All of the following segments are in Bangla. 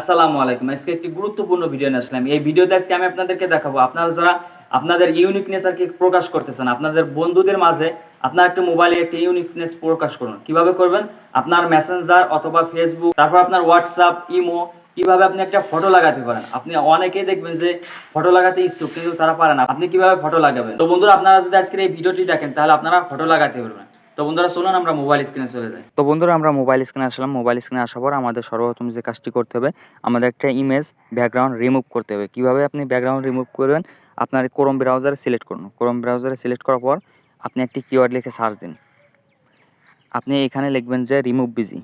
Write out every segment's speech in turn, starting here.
আসসালামু আলাইকুম। আজকে একটি গুরুত্বপূর্ণ ভিডিও নিয়ে আসলাম। এই ভিডিওতে আজকে আমি আপনাদেরকে দেখাবো আপনারা যারা আপনাদের ইউনিকনেস আর কি প্রকাশ করতেছেন, আপনাদের বন্ধুদের মাঝে আপনার একটা মোবাইলে একটা ইউনিকনেস প্রকাশ করুন। কিভাবে করবেন? আপনার মেসেঞ্জার অথবা ফেসবুক, তারপর আপনার হোয়াটসঅ্যাপ, ইমো, কিভাবে আপনি একটা ফটো লাগাতে পারেন। আপনি অনেকেই দেখবেন যে ফটো লাগাতে ইচ্ছুক কিন্তু তারা পারে না। আপনি কিভাবে ফটো লাগাবেন? তো বন্ধুরা, আপনারা যদি আজকের এই ভিডিওটি দেখেন তাহলে আপনারা ফটো লাগাতে পারবেন। তো বন্ধুরা চলুন আমরা মোবাইল স্ক্রিনে চলে যাই। তো বন্ধুরা, আমরা মোবাইল স্ক্রিনে আসলাম। মোবাইল স্ক্রিনে আসার পর আমাদের সর্বপ্রথম যে কাজটি করতে হবে, আমাদের একটা ইমেজ ব্যাকগ্রাউন্ড রিমুভ করতে হবে। কিভাবে আপনি ব্যাকগ্রাউন্ড রিমুভ করবেন? আপনার ক্রোম ব্রাউজারে সিলেক্ট করুন। ক্রোম ব্রাউজারে সিলেক্ট করার পর আপনি একটি কিওয়ার্ড লিখে সার্চ দিন। আপনি এখানে লিখবেন যে রিমুভ বিজি।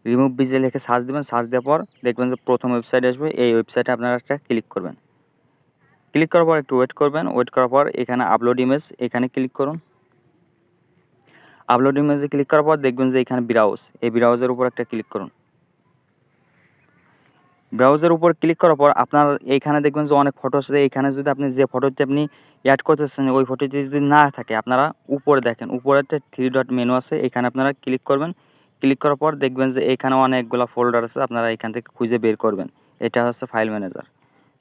রিমুভ বিজি লিখে সার্চ দেবেন। সার্চ দেওয়ার পর দেখবেন যে প্রথম ওয়েবসাইট আসবে। এই ওয়েবসাইটে আপনারা একটা ক্লিক করবেন। ক্লিক করার পর একটু ওয়েট করবেন। ওয়েট করার পর এখানে আপলোড ইমেজ, এখানে ক্লিক করুন। আপলোড ইমেজে ক্লিক করার পর দেখবেন যে এখানে ব্রাউজ, এই ব্রাউজের উপর একটা ক্লিক করুন। ব্রাউজের উপর ক্লিক করার পর আপনার এইখানে দেখবেন যে অনেক ফটো আছে। এইখানে যদি আপনি যে ফটোটি আপনি অ্যাড করতেছেন ওই ফটোটি যদি না থাকে, আপনারা উপরে দেখেন, উপরে একটা 3 ডট মেনু আছে, এখানে আপনারা ক্লিক করবেন। ক্লিক করার পর দেখবেন যে এখানে অনেকগুলো ফোল্ডার আছে, আপনারা এখান থেকে খুঁজে বের করবেন। এটা হচ্ছে ফাইল ম্যানেজার।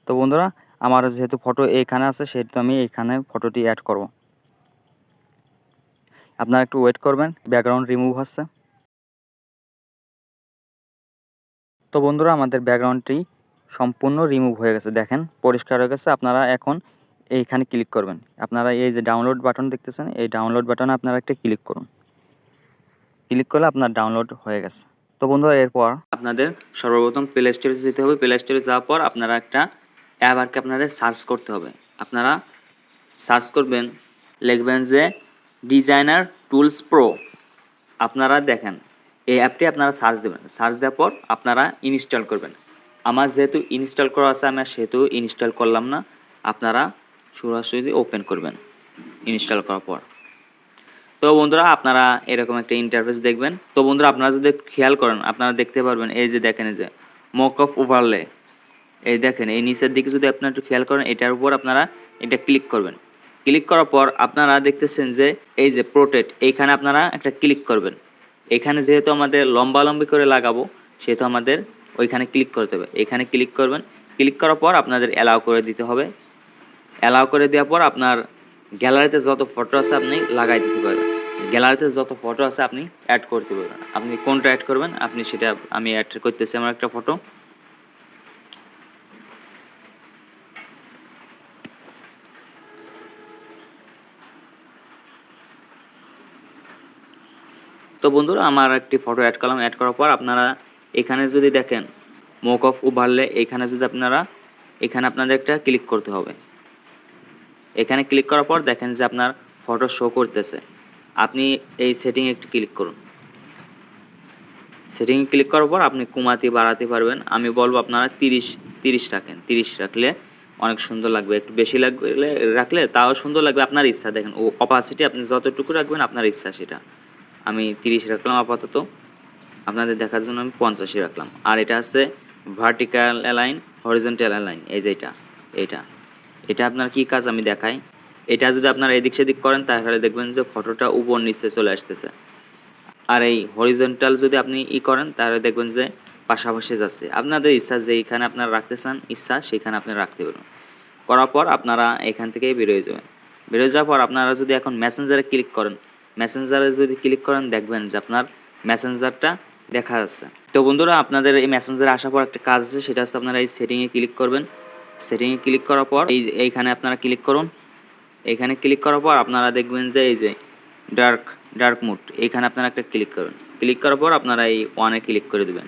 তো বন্ধুরা, আমার যেহেতু ফটো এইখানে আছে সেহেতু আমি এইখানে ফটোটি অ্যাড করব। আপনারা একটু ওয়েট করবেন, ব্যাকগ্রাউন্ড রিমুভ হচ্ছে। তো বন্ধুরা, আমাদের ব্যাকগ্রাউন্ডটি সম্পূর্ণ রিমুভ হয়ে গেছে, দেখেন পরিষ্কার হয়ে গেছে। আপনারা এখন এইখানে ক্লিক করবেন। আপনারা এই যে ডাউনলোড বাটন দেখতেছেন, এই ডাউনলোড বাটনে আপনারা একটা ক্লিক করুন। ক্লিক করলে আপনার ডাউনলোড হয়ে গেছে। তো বন্ধুরা, এরপর আপনাদের সর্বপ্রথম প্লে স্টোরে যেতে হবে। প্লে স্টোরে যাওয়ার পর আপনারা একটা অ্যাপ আর কি আপনাদের সার্চ করতে হবে। আপনারা সার্চ করবেন, লিখবেন যে ডিজাইনার টুলস প্রো। আপনারা দেখেন এই অ্যাপটি আপনারা সার্চ দেবেন। সার্চ দেওয়ার পর আপনারা ইনস্টল করবেন। আমার যেহেতু ইনস্টল করা আছে আমি সেহেতু ইনস্টল করলাম না। আপনারা সরাসরি ওপেন করবেন ইনস্টল করার পর। তো বন্ধুরা, আপনারা এরকম একটা ইন্টারফেস দেখবেন। তো বন্ধুরা, আপনারা যদি খেয়াল করেন আপনারা দেখতে পারবেন এই যে দেখেন এই যে মক অফ ওভারলে, এই দেখেন এই নিচের দিকে যদি আপনারা একটু খেয়াল করেন এটার উপর আপনারা এটা ক্লিক করবেন। ক্লিক করার পর আপনারা দেখতেছেন যে এই যে প্রোটেক্ট, এইখানে আপনারা একটা ক্লিক করবেন। এখানে যেহেতু আমাদের লম্বালম্বি করে লাগাবো সেহেতু আমাদের ওইখানে ক্লিক করতে হবে। এখানে ক্লিক করবেন। ক্লিক করার পর আপনাদের অ্যালাউ করে দিতে হবে। অ্যালাউ করে দেওয়ার পর আপনার গ্যালারিতে যত ফটো আছে আপনি লাগাই দিতে পারবেন। গ্যালারিতে যত ফটো আছে আপনি অ্যাড করতে পারবেন। আপনি কোনটা অ্যাড করবেন আপনি সেটা, আমি অ্যাড করতেছি আমার একটা ফটো। তো বন্ধুরা, আমার একটি ফটো অ্যাড করলাম। অ্যাড করার পর আপনারা এখানে যদি দেখেন মক অফ ওভারলে, এখানে যদি আপনারা এখানে আপনাদের একটা ক্লিক করতে হবে। এখানে ক্লিক করার পর দেখেন যে আপনার ফটো শো করতেছে। আপনি এই সেটিংয়ে একটু ক্লিক করুন। সেটিংয়ে ক্লিক করার পর আপনি কমাতে বাড়াতে পারবেন। আমি বলবো আপনারা 30 রাখেন। 30 রাখলে অনেক সুন্দর লাগবে। একটু বেশি লাগলে রাখলে তাও সুন্দর লাগবে, আপনার ইচ্ছা। দেখেন ও অপাসিটি আপনি যতটুকু রাখবেন আপনার ইচ্ছা সেটা। আমি 30 রাখলাম আপাতত, আপনাদের দেখার জন্য আমি 50 রাখলাম। আর এটা হচ্ছে ভার্টিক্যাল অ্যালাইন, হরিজন্টাল অ্যালাইন, এই যে এটা এটা আপনার কি কাজ আমি দেখাই। এটা যদি আপনারা এদিক সেদিক করেন তাহলে দেখবেন যে ফটোটা উপর নিচে চলে আসতেছে। আর এই হরিজন্টাল যদি আপনি করেন তাহলে দেখবেন যে পাশাপাশি যাচ্ছে। আপনাদের ইচ্ছা যে এইখানে আপনারা রাখতে চান, ইচ্ছা সেখানে আপনি রাখতে পারবেন। করার পর আপনারা এখান থেকে বেরোয় যাবেন। বেরোয় যাওয়ার পর আপনারা যদি এখন মেসেঞ্জারে ক্লিক করেন, মেসেঞ্জারে যদি ক্লিক করেন দেখবেন যে আপনার মেসেঞ্জারটা দেখা যাচ্ছে। তো বন্ধুরা, আপনাদের এই মেসেঞ্জারে আসার পর একটা কাজ আছে, সেটা হচ্ছে আপনারা এই সেটিংয়ে ক্লিক করবেন। সেটিংয়ে ক্লিক করার পর এইখানে আপনারা ক্লিক করুন। এখানে ক্লিক করার পর আপনারা দেখবেন যে এই যে ডার্ক মোড, এইখানে আপনারা একটা ক্লিক করুন। ক্লিক করার পর আপনারা এই ওয়ানে ক্লিক করে দেবেন।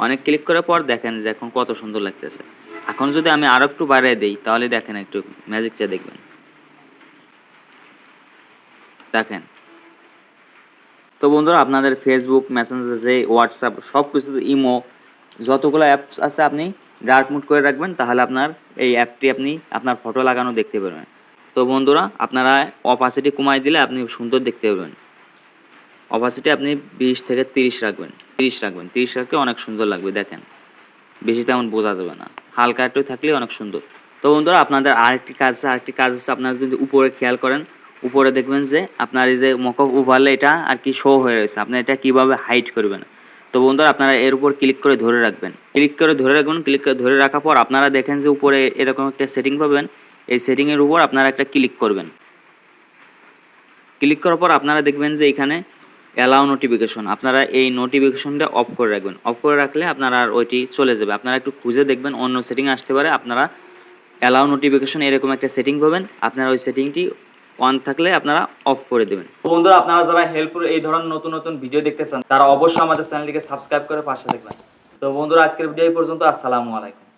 অনেক ক্লিক করার পর দেখেন যে এখন কত সুন্দর লাগতেছে। এখন যদি আমি আরো একটু বাড়িয়ে দেই তাহলে দেখেন একটু ম্যাজিকটা দেখবেন। দেখেন। তো বন্ধুরা, আপনাদের ফেসবুক, মেসেঞ্জার, যে হোয়াটসঅ্যাপ, সব কিছু, ইমো, যতগুলো অ্যাপস আছে আপনি ডার্ক মোড করে রাখবেন, তাহলে আপনার এই অ্যাপটি আপনি আপনার ফটো লাগানো দেখতে পারবেন। তো বন্ধুরা, আপনারা অপাসিটি কমাই দিলে আপনি সুন্দর দেখতে পারবেন। অপাসিটি আপনি 20 থেকে 30 রাখবেন। 30 রাখলে অনেক সুন্দর লাগবে। দেখেন বেশি তেমন বোঝা যাবে না, হালকা একটু থাকলে অনেক সুন্দর। তো বন্ধুরা, আপনাদের আরেকটি কাজ হচ্ছে আপনারা যদি উপরে খেয়াল করেন, উপরে দেখবেন যে আপনার এই যে মক অফ ওভারলে এটা আর কি শো হয়ে রয়েছে। আপনি এটা কিভাবে হাইড করবেন? তো বন্ধুরা আপনারা এর উপর ক্লিক করে ধরে রাখবেন, ক্লিক করে ধরে রাখার পর আপনারা দেখেন যে উপরে এরকম একটা সেটিং পাবেন। এই সেটিংয়ের উপর আপনারা একটা ক্লিক করবেন। ক্লিক করার পর আপনারা দেখবেন যে এখানে অ্যালাউ নোটিফিকেশন, আপনারা এই নোটিফিকেশনটা অফ করে রাখবেন। অফ করে রাখলে আপনারা আর ওইটি চলে যাবে। আপনারা একটু খুঁজে দেখবেন অন্য সেটিং আসতে পারে। আপনারা অ্যালাউ নোটিফিকেশন এরকম একটা সেটিং পাবেন, আপনারা ওই সেটিংটি অন থাকলে আপনারা অফ করে দেবেন। বন্ধুরা আপনারা যারা হেল্পফুল এই ধরনের নতুন নতুন ভিডিও দেখতে চান তারা অবশ্যই আমাদের চ্যানেলটিকে সাবস্ক্রাইব করে পাশে থাকবেন। তো বন্ধুরা আজকের ভিডিও এই পর্যন্ত। আসসালামু আলাইকুম।